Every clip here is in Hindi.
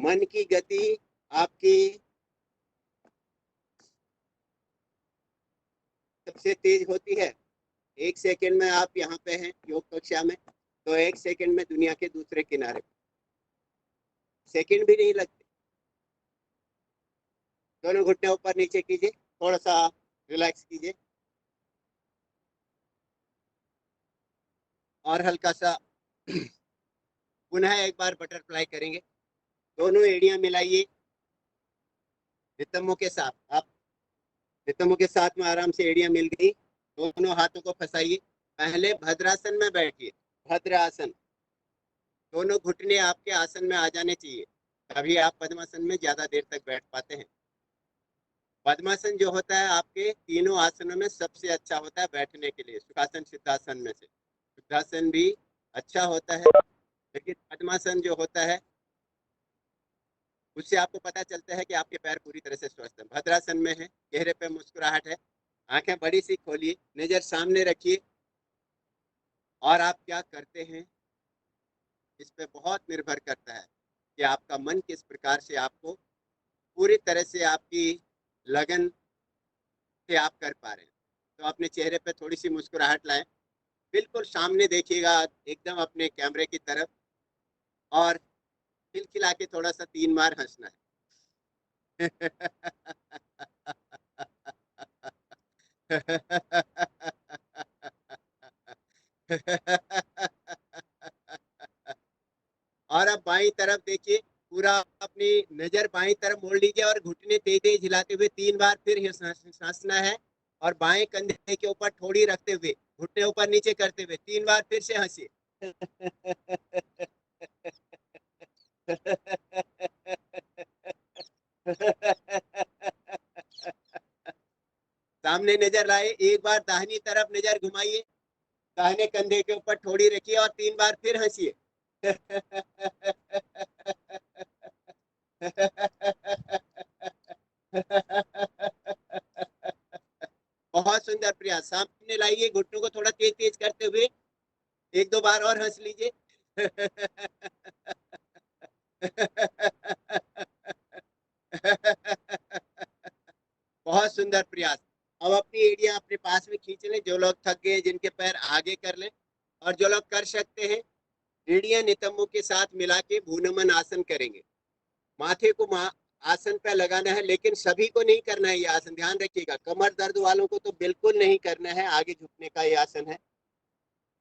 मन की गति आपकी सबसे तेज होती है। 1 सेकंड में आप यहाँ पे हैं योग कक्षा में, तो 1 सेकंड में दुनिया के दूसरे किनारे, सेकंड भी नहीं लगते। दोनों घुटने ऊपर नीचे कीजिए, थोड़ा सा रिलैक्स कीजिए और हल्का सा पुनः एक बार बटरफ्लाई करेंगे। दोनों एड़ियां मिलाइए नितंबों के साथ। आप नितंबों के साथ में आराम से एड़ियां मिल गई, दोनों हाथों को फंसाइए। पहले भद्रासन में बैठिए, भद्रासन। दोनों घुटने आपके आसन में आ जाने चाहिए, तभी आप पद्मासन में ज्यादा देर तक बैठ पाते हैं। पद्मासन जो होता है आपके तीनों आसनों में सबसे अच्छा होता है बैठने के लिए, सुखासन सिद्धासन में से। सिद्धासन भी अच्छा होता है, लेकिन पद्मासन जो होता है उससे आपको पता चलता है कि आपके पैर पूरी तरह से स्वस्थ हैं। भद्रासन में है, चेहरे पे मुस्कुराहट है, आंखें बड़ी सी खोलिए, नजर सामने रखिए, और आप क्या करते हैं इस पे बहुत निर्भर करता है कि आपका मन किस प्रकार से आपको पूरी तरह से आपकी लगन से आप कर पा रहे हैं। तो अपने चेहरे पे थोड़ी सी मुस्कुराहट लाएं, बिल्कुल सामने देखिएगा एकदम अपने कैमरे की तरफ, और खिलखिला के थोड़ा सा 3 बार हंसना है। और अब बाईं तरफ देखिए, पूरा अपनी नजर बाईं तरफ मोड़ लीजिए और घुटने तेज तेज हिलाते हुए 3 बार फिर हंसना है, और बाएं कंधे के ऊपर ठोड़ी रखते हुए घुटने ऊपर नीचे करते हुए 3 बार फिर से हंसिए। सामने नजर लाए, एक बार दाहिनी तरफ नजर घुमाइए, दाहिने कंधे के ऊपर ठोड़ी रखिए और 3 बार फिर हंसिए। बहुत सुंदर प्रयास, सामने लाइए, घुटनों को थोड़ा तेज तेज करते हुए 1-2 बार और हंस लीजिए। बहुत सुंदर प्रयास। अब अपनी एड़ियां अपने पास में खींच लें, जो लोग थक गए जिनके पैर आगे कर लें, और जो लोग कर सकते हैं एड़ियां नितंबों के साथ मिला के भूनमन आसन करेंगे। माथे को आसन पे लगाना है, लेकिन सभी को नहीं करना है ये आसन, ध्यान रखिएगा। कमर दर्द वालों को तो बिल्कुल नहीं करना है, आगे झुकने का ये आसन है।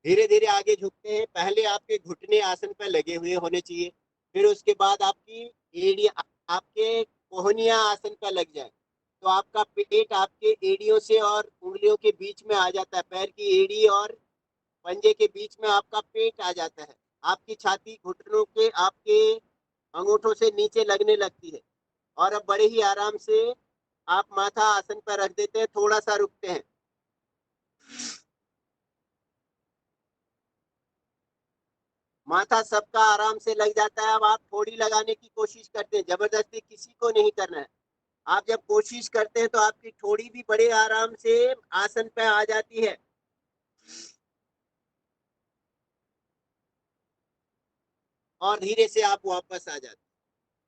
धीरे धीरे आगे झुकते हैं, पहले आपके घुटने आसन पर लगे हुए होने चाहिए, फिर उसके बाद आपकी एड़ी आपके कोहनियां आसन पर लग जाए, तो आपका पेट आपके एड़ियों से और उंगलियों के बीच में आ जाता है, पैर की एड़ी और पंजे के बीच में आपका पेट आ जाता है। आपकी छाती घुटनों के आपके अंगूठों से नीचे लगने लगती है, और अब बड़े ही आराम से आप माथा आसन पर रख देते हैं, थोड़ा सा रुकते हैं। माथा सबका आराम से लग जाता है। अब आप थोड़ी लगाने की कोशिश करते हैं, जबरदस्ती किसी को नहीं करना है। आप जब कोशिश करते हैं तो आपकी थोड़ी भी बड़े आराम से आसन पे आ जाती है। और धीरे से आप वापस आ जाते हैं,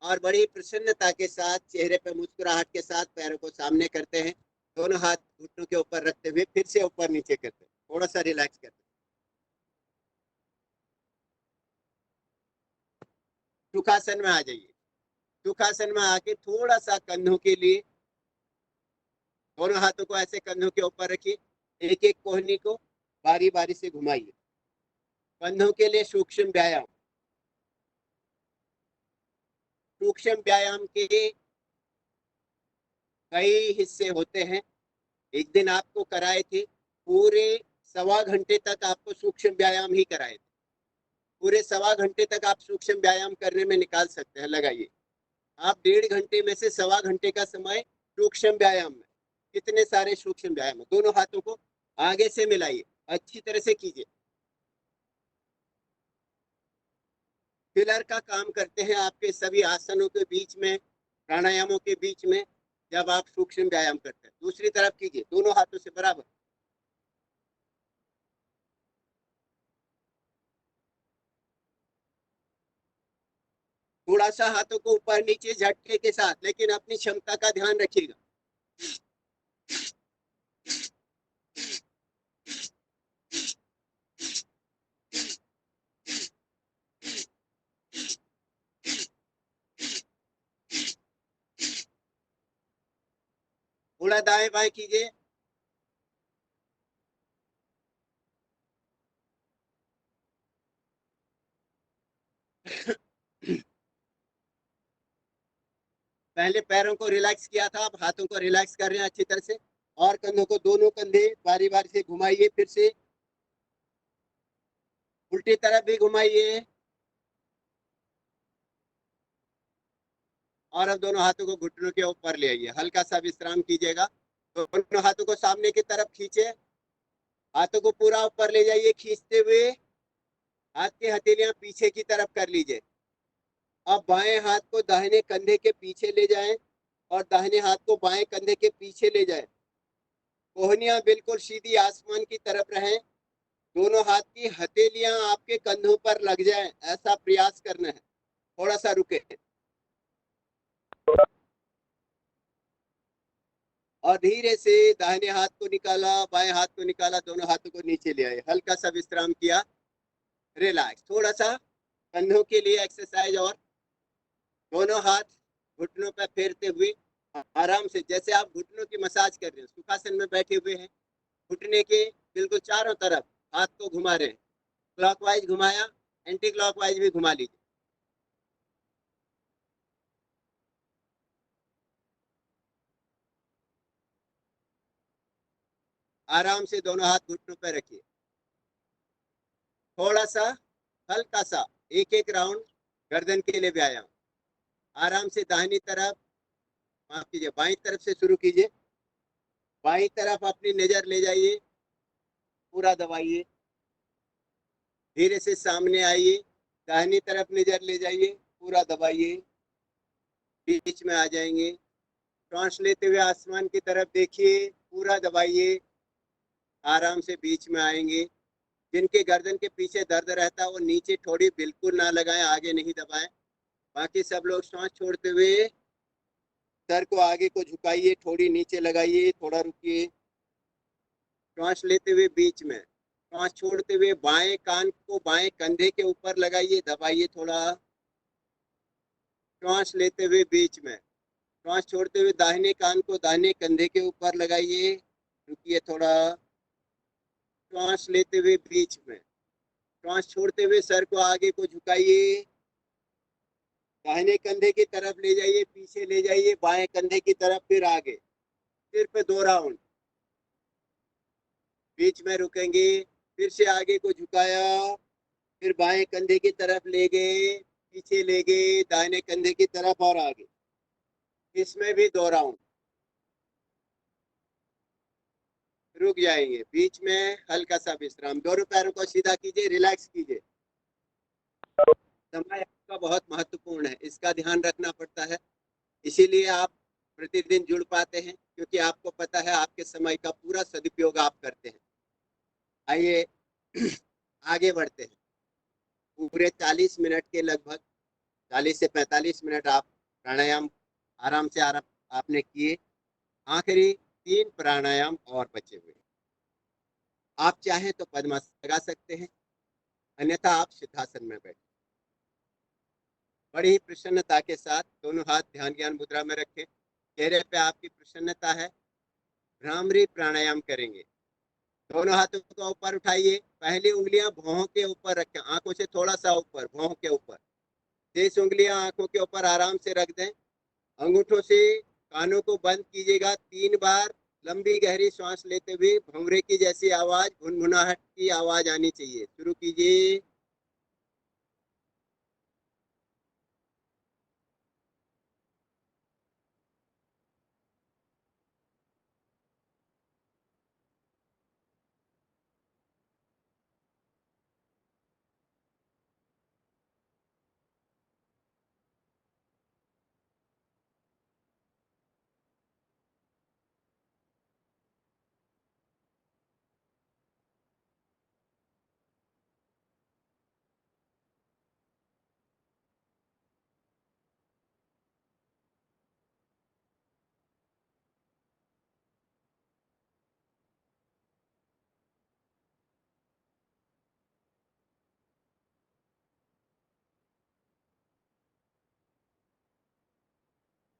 और बड़ी प्रसन्नता के साथ चेहरे पे मुस्कुराहट के साथ पैरों को सामने करते हैं, दोनों हाथ घुटनों के ऊपर रखते हुए फिर से ऊपर नीचे करते हैं, थोड़ा सा रिलैक्स करते हैं। सुखासन में आ जाइए। सुखासन में आके थोड़ा सा कंधों के लिए दोनों हाथों को ऐसे कंधों के ऊपर रखिए, एक एक कोहनी को बारी बारी से घुमाइए। कंधों के लिए सूक्ष्म व्यायाम। सूक्ष्म व्यायाम के कई हिस्से होते हैं। एक दिन आपको कराए थे, पूरे 1.25 घंटे तक आपको सूक्ष्म व्यायाम ही कराए थे। पूरे 1.25 घंटे तक आप सूक्ष्म व्यायाम करने में निकाल सकते हैं, लगाइए। आप 1.5 घंटे में से 1.25 घंटे का समय सूक्ष्म व्यायाम में, कितने सारे सूक्ष्म व्यायाम है। दोनों हाथों को आगे से मिलाइए, अच्छी तरह से कीजिए। फिलर का काम करते हैं आपके सभी आसनों के बीच में, प्राणायामों के बीच में, जब आप सूक्ष्म व्यायाम करते हैं। दूसरी तरफ कीजिए, दोनों हाथों से बराबर। थोड़ा सा हाथों को ऊपर नीचे झटके के साथ, लेकिन अपनी क्षमता का ध्यान रखिएगा। थोड़ा दाएं बाएं कीजिए। पहले पैरों को रिलैक्स किया था, अब हाथों को रिलैक्स कर रहे हैं अच्छी तरह से। और कंधों को, दोनों कंधे बारी बारी से घुमाइए, फिर से उल्टी तरफ भी घुमाइए। और अब दोनों हाथों को घुटनों के ऊपर ले आइए, हल्का सा विश्राम कीजिएगा। दोनों हाथों को सामने की तरफ खींचे, हाथों को पूरा ऊपर ले जाइए खींचते हुए। हाथ की हथेलियां पीछे की तरफ कर लीजिए। अब बाएं हाथ को दाहिने कंधे के पीछे ले जाएं और दाहिने हाथ को बाएं कंधे के पीछे ले जाएं। कोहनियां बिल्कुल सीधी आसमान की तरफ रहें। दोनों हाथ की हथेलियां आपके कंधों पर लग जाएं, ऐसा प्रयास करना है। थोड़ा सा रुके और धीरे से दाहिने हाथ को निकाला, बाएं हाथ को निकाला, दोनों हाथों को नीचे ले आए, हल्का सा विश्राम किया, रिलैक्स। थोड़ा सा कंधों के लिए एक्सरसाइज। और दोनों हाथ घुटनों पर फेरते हुए आराम से, जैसे आप घुटनों की मसाज कर रहे हैं, सुखासन में बैठे हुए हैं, घुटने के बिल्कुल चारों तरफ हाथ को घुमा रहे हैं। क्लॉकवाइज घुमाया, एंटी क्लॉकवाइज भी घुमा लीजिए। आराम से दोनों हाथ घुटनों पर रखिए। थोड़ा सा हल्का सा एक एक राउंड गर्दन के लिए व्यायाम। आराम से दाहिनी तरफ, माफ कीजिए बाईं तरफ से शुरू कीजिए। बाईं तरफ अपनी नजर ले जाइए, पूरा दबाइए। धीरे से सामने आइए, दाहिनी तरफ नजर ले जाइए, पूरा दबाइए। बीच में आ जाएंगे। सांस लेते हुए आसमान की तरफ देखिए, पूरा दबाइए। आराम से बीच में आएंगे। जिनके गर्दन के पीछे दर्द रहता है वो नीचे थोड़ी बिल्कुल ना लगाएं, आगे नहीं दबाएं। बाकी सब लोग सांस छोड़ते हुए सर को आगे को झुकाइए, थोड़ी नीचे लगाइए, थोड़ा रुकिए। सांस लेते हुए बीच में, सांस छोड़ते हुए बाएं कान को बाएं कंधे के ऊपर लगाइए, दबाइए थोड़ा। सांस लेते हुए बीच में, सांस छोड़ते हुए दाहिने कान को दाहिने कंधे के ऊपर लगाइए, रुकिए थोड़ा। सांस लेते हुए बीच में, सांस छोड़ते हुए सर को आगे को झुकाइए, दाहिने कंधे की तरफ ले जाइए, पीछे ले जाइए, बाएं कंधे की तरफ, फिर आगे। सिर्फ 2 राउंड। बीच में रुकेंगे, फिर से आगे को झुकाया, फिर बाएं कंधे की तरफ ले गए, पीछे ले गए, दाहिने कंधे की तरफ और आगे। इसमें भी 2 राउंड। रुक जाएंगे, बीच में हल्का सा विश्राम। दोनों पैरों को सीधा कीजिए, रिलैक्स कीजिए। समय आपका बहुत महत्वपूर्ण है, इसका ध्यान रखना पड़ता है। इसीलिए आप प्रतिदिन जुड़ पाते हैं, क्योंकि आपको पता है आपके समय का पूरा सदुपयोग आप करते हैं। आइए आगे बढ़ते हैं। पूरे 40 मिनट के लगभग, 40 से 45 मिनट आप प्राणायाम आराम से आपने किए। आखिरी 3 प्राणायाम और बचे हुए। आप चाहें तो पद्मासन लगा सकते हैं, अन्यथा आप सिद्धासन में बैठे बड़ी ही प्रसन्नता के साथ दोनों हाथ ध्यान ज्ञान मुद्रा में रखें। चेहरे पे आपकी प्रसन्नता है। भ्रामरी प्राणायाम करेंगे। दोनों हाथों को ऊपर उठाइए, पहली उंगलियां भौहों के ऊपर रखें, आंखों से थोड़ा सा ऊपर, भौहों के ऊपर। 6 उंगलियां आंखों के ऊपर आराम से रख दें। अंगूठों से कानों को बंद कीजिएगा 3 बार। लंबी गहरी सांस लेते हुए भंवरे की जैसी आवाज, भुनभुनाहट की आवाज आनी चाहिए। शुरू कीजिए।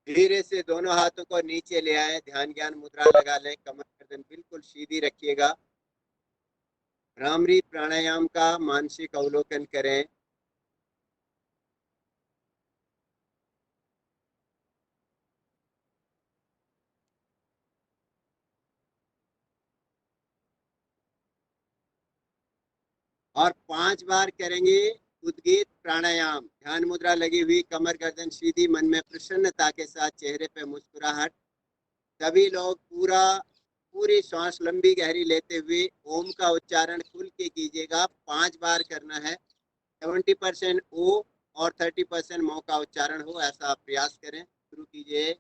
धीरे से दोनों हाथों को नीचे ले आए, ध्यान ज्ञान मुद्रा लगा लें, कमर गर्दन बिल्कुल सीधी रखिएगा। भ्रामरी प्राणायाम का मानसिक अवलोकन करें। और 5 बार करेंगे उद्गीत प्राणायाम, ध्यान मुद्रा लगी हुई, कमर गर्दन सीधी, मन में प्रसन्नता के साथ, चेहरे पे मुस्कुराहट। सभी लोग पूरी सांस लंबी गहरी लेते हुए ओम का उच्चारण खुल के कीजिएगा। 5 बार करना है। 70% ओ और 30% मो का उच्चारण हो, ऐसा आप प्रयास करें। शुरू कीजिए।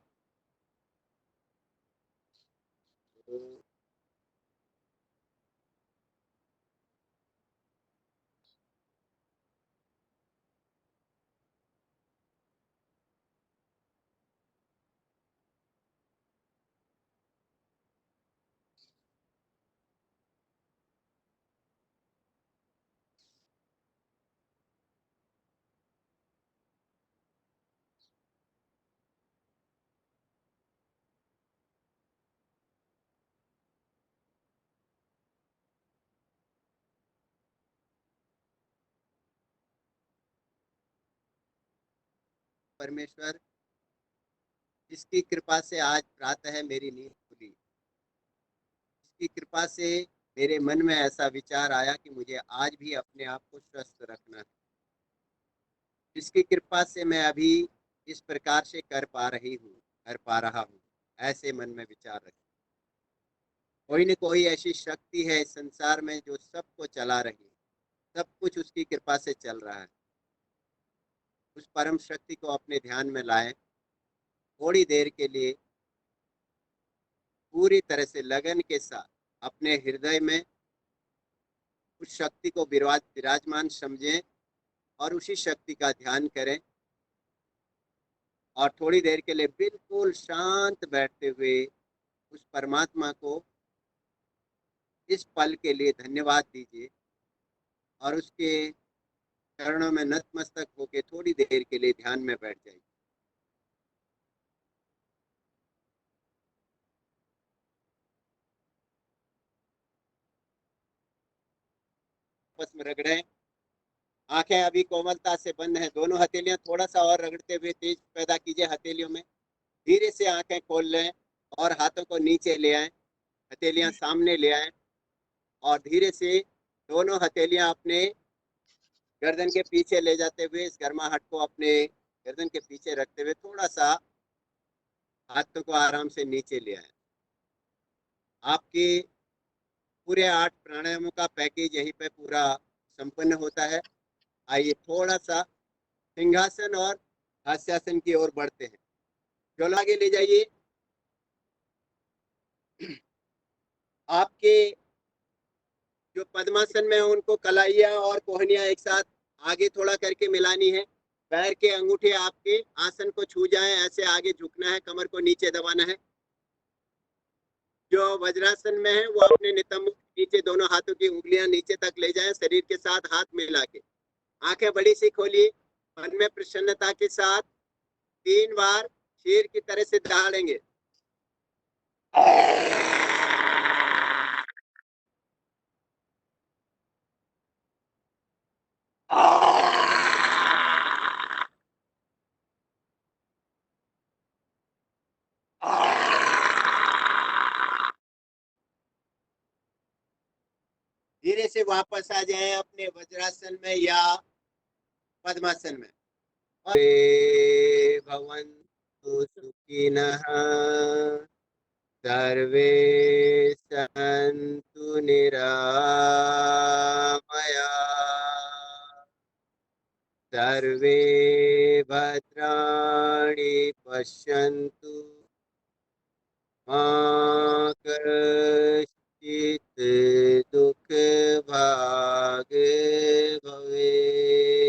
परमेश्वर, इसकी कृपा से आज प्रातः मेरी नींद खुली। इसकी कृपा से मेरे मन में ऐसा विचार आया कि मुझे आज भी अपने आप को स्वस्थ रखना है। इसकी कृपा से मैं अभी इस प्रकार से कर पा रहा हूँ। ऐसे मन में विचार रखें। कोई न कोई ऐसी शक्ति है इस संसार में जो सबको चला रही है। सब कुछ उसकी कृपा से चल रहा है। उस परम शक्ति को अपने ध्यान में लाएं। थोड़ी देर के लिए पूरी तरह से लगन के साथ अपने हृदय में उस शक्ति को विराजमान समझें और उसी शक्ति का ध्यान करें। और थोड़ी देर के लिए बिल्कुल शांत बैठते हुए उस परमात्मा को इस पल के लिए धन्यवाद दीजिए और उसके चरणों में नतमस्तक होकर थोड़ी देर के लिए ध्यान में बैठ जाइए। आपस में रगड़ें। आंखें अभी कोमलता से बंद हैं। दोनों हथेलियां थोड़ा सा और रगड़ते हुए तेज पैदा कीजिए हथेलियों में। धीरे से आंखें खोल लें और हाथों को नीचे ले आए, हथेलियां सामने ले आए और धीरे से दोनों हथेलियां अपने गर्दन के पीछे ले जाते हुए इस गर्माहट को अपने गर्दन के पीछे रखते हुए थोड़ा सा हाथों को आराम से नीचे ले आए। आपके पूरे 8 प्राणायामों का पैकेज यहीं पे पूरा संपन्न होता है। आइए थोड़ा सा सिंहासन और हास्यासन की ओर बढ़ते हैं। जो आगे ले जाइए। आपके जो पद्मासन में उनको कलाइयां और कोहनियां एक साथ आगे थोड़ा करके मिलानी है। पैर के अंगूठे आपके आसन को छू जाएं, ऐसे आगे झुकना है, कमर को नीचे दबाना है। जो वज्रासन में है वो अपने नितंब नीचे दोनों हाथों की उंगलियां नीचे तक ले जाएं, शरीर के साथ हाथ मिला के। आंखें बड़ी सी खोलिए। मन में प्रसन्नता के साथ 3 बार शेर की तरह से दहाड़ेंगे। धीरे से वापस आ जाएं अपने वज्रासन में या पद्मासन में। भवन्तु सुखिनः, सर्वे सन्तु निरामया, सर्वे भद्राणि पश्यन्तु, मा कश्चित् दुःखभाग् भवेत्।